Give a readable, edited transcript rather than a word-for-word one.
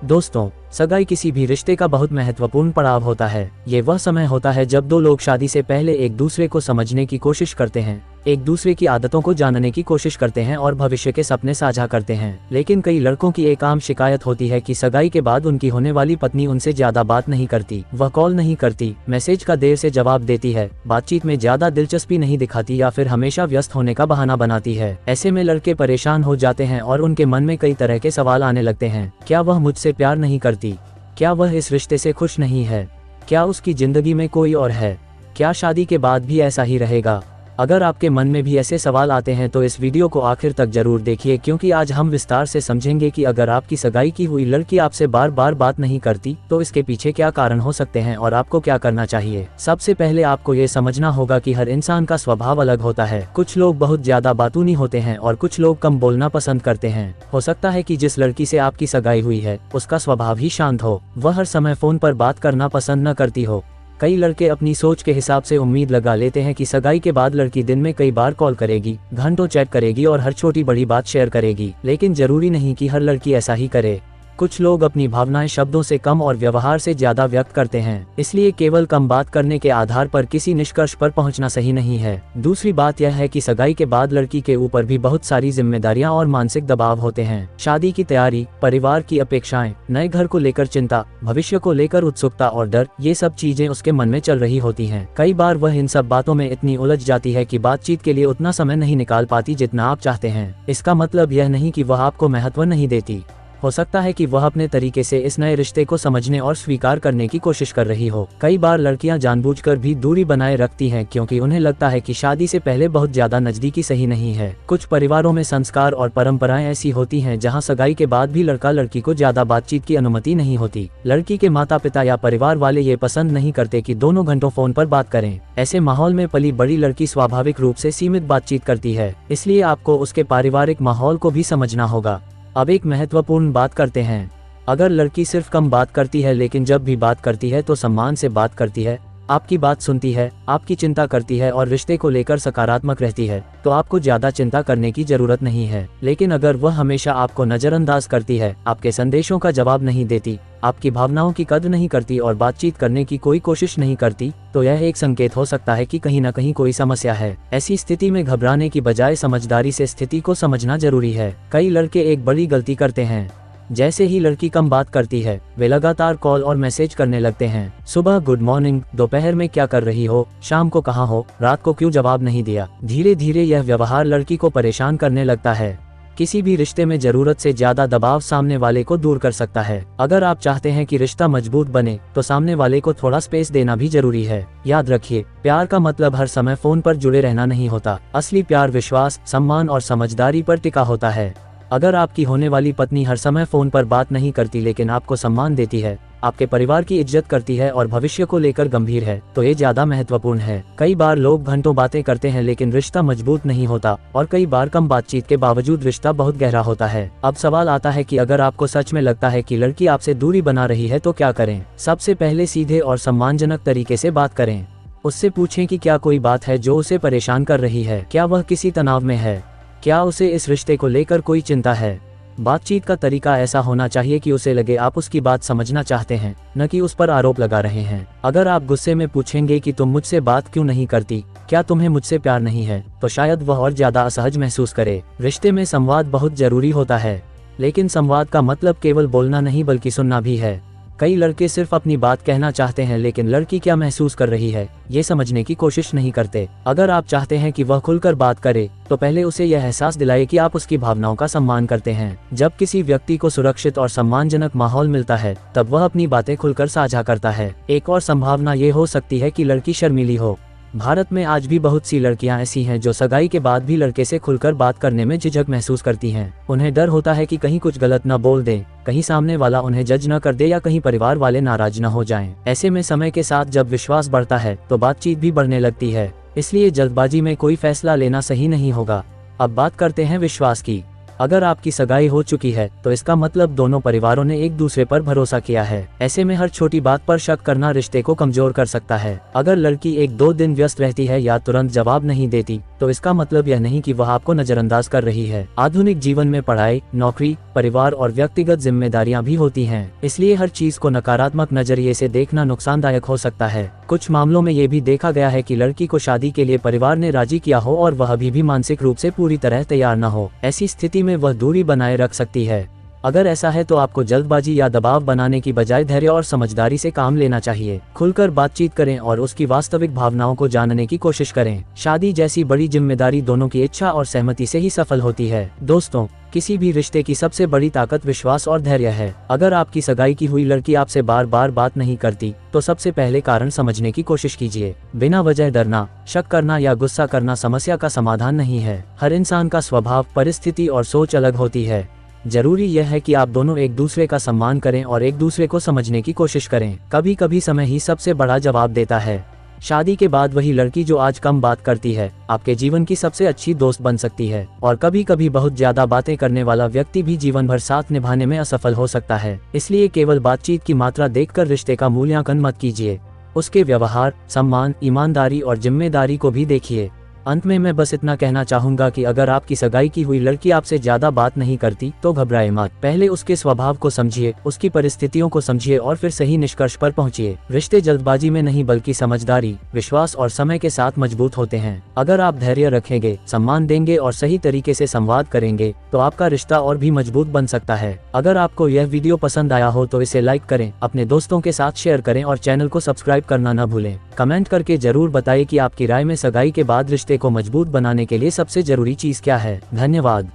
दोस्तों, सगाई किसी भी रिश्ते का बहुत महत्वपूर्ण पड़ाव होता है। ये वह समय होता है जब दो लोग शादी से पहले एक दूसरे को समझने की कोशिश करते हैं, एक दूसरे की आदतों को जानने की कोशिश करते हैं और भविष्य के सपने साझा करते हैं। लेकिन कई लड़कों की एक आम शिकायत होती है कि सगाई के बाद उनकी होने वाली पत्नी उनसे ज्यादा बात नहीं करती, वह कॉल नहीं करती, मैसेज का देर से जवाब देती है, बातचीत में ज्यादा दिलचस्पी नहीं दिखाती या फिर हमेशा व्यस्त होने का बहाना बनाती है। ऐसे में लड़के परेशान हो जाते हैं और उनके मन में कई तरह के सवाल आने लगते हैं। क्या वह मुझसे प्यार नहीं करती? क्या वह इस रिश्ते से खुश नहीं है? क्या उसकी जिंदगी में कोई और है? क्या शादी के बाद भी ऐसा ही रहेगा? अगर आपके मन में भी ऐसे सवाल आते हैं तो इस वीडियो को आखिर तक जरूर देखिए, क्योंकि आज हम विस्तार से समझेंगे कि अगर आपकी सगाई की हुई लड़की आपसे बार बार बात नहीं करती तो इसके पीछे क्या कारण हो सकते हैं और आपको क्या करना चाहिए। सबसे पहले आपको ये समझना होगा कि हर इंसान का स्वभाव अलग होता है। कुछ लोग बहुत ज्यादा बातूनी होते हैं और कुछ लोग कम बोलना पसंद करते हैं। हो सकता है कि जिस लड़की से आपकी सगाई हुई है उसका स्वभाव ही शांत हो, वह हर समय फोन पर बात करना पसंद न करती हो। कई लड़के अपनी सोच के हिसाब से उम्मीद लगा लेते हैं कि सगाई के बाद लड़की दिन में कई बार कॉल करेगी, घंटों चैट करेगी और हर छोटी बड़ी बात शेयर करेगी। लेकिन जरूरी नहीं कि हर लड़की ऐसा ही करे। कुछ लोग अपनी भावनाएं शब्दों से कम और व्यवहार से ज्यादा व्यक्त करते हैं, इसलिए केवल कम बात करने के आधार पर किसी निष्कर्ष पर पहुंचना सही नहीं है। दूसरी बात यह है कि सगाई के बाद लड़की के ऊपर भी बहुत सारी जिम्मेदारियां और मानसिक दबाव होते हैं। शादी की तैयारी, परिवार की अपेक्षाएं, नए घर को लेकर चिंता, भविष्य को लेकर उत्सुकता और डर, ये सब चीजें उसके मन में चल रही होती हैं। कई बार वह इन सब बातों में इतनी उलझ जाती है कि बातचीत के लिए उतना समय नहीं निकाल पाती जितना आप चाहते हैं। इसका मतलब यह नहीं कि वह आपको महत्व नहीं देती। हो सकता है कि वह अपने तरीके से इस नए रिश्ते को समझने और स्वीकार करने की कोशिश कर रही हो। कई बार लड़कियां जानबूझकर भी दूरी बनाए रखती हैं क्योंकि उन्हें लगता है कि शादी से पहले बहुत ज्यादा नजदीकी सही नहीं है। कुछ परिवारों में संस्कार और परंपराएं ऐसी होती हैं जहां सगाई के बाद भी लड़का लड़की को ज्यादा बातचीत की अनुमति नहीं होती। लड़की के माता पिता या परिवार वाले ये पसंद नहीं करते कि दोनों घंटों फोन पर बात करें। ऐसे माहौल में पली बड़ी लड़की स्वाभाविक रूप से सीमित बातचीत करती है, इसलिए आपको उसके पारिवारिक माहौल को भी समझना होगा। अब एक महत्वपूर्ण बात करते हैं। अगर लड़की सिर्फ कम बात करती है लेकिन जब भी बात करती है तो सम्मान से बात करती है, आपकी बात सुनती है, आपकी चिंता करती है और रिश्ते को लेकर सकारात्मक रहती है, तो आपको ज्यादा चिंता करने की जरूरत नहीं है। लेकिन अगर वह हमेशा आपको नजरअंदाज करती है, आपके संदेशों का जवाब नहीं देती, आपकी भावनाओं की कद्र नहीं करती और बातचीत करने की कोई कोशिश नहीं करती, तो यह एक संकेत हो सकता है कि कहीं न कहीं कोई समस्या है। ऐसी स्थिति में घबराने की बजाय समझदारी से स्थिति को समझना जरूरी है। कई लड़के एक बड़ी गलती करते हैं। जैसे ही लड़की कम बात करती है, वे लगातार कॉल और मैसेज करने लगते हैं। सुबह गुड मॉर्निंग, दोपहर में क्या कर रही हो, शाम को कहाँ हो, रात को क्यों जवाब नहीं दिया। धीरे धीरे यह व्यवहार लड़की को परेशान करने लगता है। किसी भी रिश्ते में जरूरत से ज्यादा दबाव सामने वाले को दूर कर सकता है। अगर आप चाहते हैं कि रिश्ता मजबूत बने तो सामने वाले को थोड़ा स्पेस देना भी जरूरी है। याद रखिए, प्यार का मतलब हर समय फोन पर जुड़े रहना नहीं होता। असली प्यार विश्वास, सम्मान और समझदारी पर टिका होता है। अगर आपकी होने वाली पत्नी हर समय फोन पर बात नहीं करती लेकिन आपको सम्मान देती है, आपके परिवार की इज्जत करती है और भविष्य को लेकर गंभीर है, तो ये ज्यादा महत्वपूर्ण है। कई बार लोग घंटों बातें करते हैं लेकिन रिश्ता मजबूत नहीं होता और कई बार कम बातचीत के बावजूद रिश्ता बहुत गहरा होता है। अब सवाल आता है कि अगर आपको सच में लगता है कि लड़की आपसे दूरी बना रही है तो क्या करें। सबसे पहले सीधे और सम्मानजनक तरीके से बात करें। उससे पूछें कि क्या कोई बात है जो उसे परेशान कर रही है, क्या वह किसी तनाव में है, क्या उसे इस रिश्ते को लेकर कोई चिंता है। बातचीत का तरीका ऐसा होना चाहिए कि उसे लगे आप उसकी बात समझना चाहते हैं, न कि उस पर आरोप लगा रहे हैं। अगर आप गुस्से में पूछेंगे कि तुम मुझसे बात क्यों नहीं करती, क्या तुम्हें मुझसे प्यार नहीं है, तो शायद वह और ज्यादा असहज महसूस करे। रिश्ते में संवाद बहुत जरूरी होता है, लेकिन संवाद का मतलब केवल बोलना नहीं बल्कि सुनना भी है। कई लड़के सिर्फ अपनी बात कहना चाहते हैं लेकिन लड़की क्या महसूस कर रही है ये समझने की कोशिश नहीं करते। अगर आप चाहते हैं कि वह खुलकर बात करे तो पहले उसे यह एहसास दिलाए कि आप उसकी भावनाओं का सम्मान करते हैं। जब किसी व्यक्ति को सुरक्षित और सम्मानजनक माहौल मिलता है तब वह अपनी बातें खुलकर साझा करता है। एक और संभावना ये हो सकती है कि लड़की शर्मीली हो। भारत में आज भी बहुत सी लड़कियां ऐसी हैं जो सगाई के बाद भी लड़के से खुलकर बात करने में झिझक महसूस करती हैं। उन्हें डर होता है कि कहीं कुछ गलत न बोल दें, कहीं सामने वाला उन्हें जज न कर दे या कहीं परिवार वाले नाराज न हो जाएं। ऐसे में समय के साथ जब विश्वास बढ़ता है तो बातचीत भी बढ़ने लगती है, इसलिए जल्दबाजी में कोई फैसला लेना सही नहीं होगा। अब बात करते हैं विश्वास की। अगर आपकी सगाई हो चुकी है तो इसका मतलब दोनों परिवारों ने एक दूसरे पर भरोसा किया है। ऐसे में हर छोटी बात पर शक करना रिश्ते को कमजोर कर सकता है। अगर लड़की 1-2 दिन व्यस्त रहती है या तुरंत जवाब नहीं देती तो इसका मतलब यह नहीं कि वह आपको नजरअंदाज कर रही है। आधुनिक जीवन में पढ़ाई, नौकरी, परिवार और व्यक्तिगत जिम्मेदारियां भी होती हैं, इसलिए हर चीज को नकारात्मक नजरिए से देखना नुकसानदायक हो सकता है। कुछ मामलों में ये भी देखा गया है कि लड़की को शादी के लिए परिवार ने राजी किया हो और वह अभी भी मानसिक रूप से पूरी तरह तैयार न हो। ऐसी स्थिति में वह दूरी बनाए रख सकती है। अगर ऐसा है तो आपको जल्दबाजी या दबाव बनाने की बजाय धैर्य और समझदारी से काम लेना चाहिए। खुलकर बातचीत करें और उसकी वास्तविक भावनाओं को जानने की कोशिश करें। शादी जैसी बड़ी जिम्मेदारी दोनों की इच्छा और सहमति से ही सफल होती है। दोस्तों, किसी भी रिश्ते की सबसे बड़ी ताकत विश्वास और धैर्य है। अगर आपकी सगाई की हुई लड़की आपसे बार बार बात नहीं करती, तो सबसे पहले कारण समझने की कोशिश कीजिए। बिना वजह डरना, शक करना या गुस्सा करना समस्या का समाधान नहीं है। हर इंसान का स्वभाव, परिस्थिति और सोच अलग होती है। जरूरी यह है कि आप दोनों एक दूसरे का सम्मान करें और एक दूसरे को समझने की कोशिश करें। कभी कभी समय ही सबसे बड़ा जवाब देता है। शादी के बाद वही लड़की जो आज कम बात करती है, आपके जीवन की सबसे अच्छी दोस्त बन सकती है। और कभी कभी बहुत ज्यादा बातें करने वाला व्यक्ति भी जीवन भर साथ निभाने में असफल हो सकता है। इसलिए केवल बातचीत की मात्रा देखकर रिश्ते का मूल्यांकन मत कीजिए। उसके व्यवहार, सम्मान, ईमानदारी और जिम्मेदारी को भी देखिए। अंत में मैं बस इतना कहना चाहूंगा कि अगर आपकी सगाई की हुई लड़की आपसे ज्यादा बात नहीं करती, तो घबराए मत। पहले उसके स्वभाव को समझिए, उसकी परिस्थितियों को समझिए और फिर सही निष्कर्ष पर पहुंचिए। रिश्ते जल्दबाजी में नहीं बल्कि समझदारी, विश्वास और समय के साथ मजबूत होते हैं। अगर आप धैर्य रखेंगे, सम्मान देंगे और सही तरीके से संवाद करेंगे, तो आपका रिश्ता और भी मजबूत बन सकता है। अगर आपको यह वीडियो पसंद आया हो तो इसे लाइक करें, अपने दोस्तों के साथ शेयर करें और चैनल को सब्सक्राइब करना न भूलें। कमेंट करके जरूर बताइए कि आपकी राय में सगाई के बाद रिश्ते को मजबूत बनाने के लिए सबसे जरूरी चीज क्या है। धन्यवाद।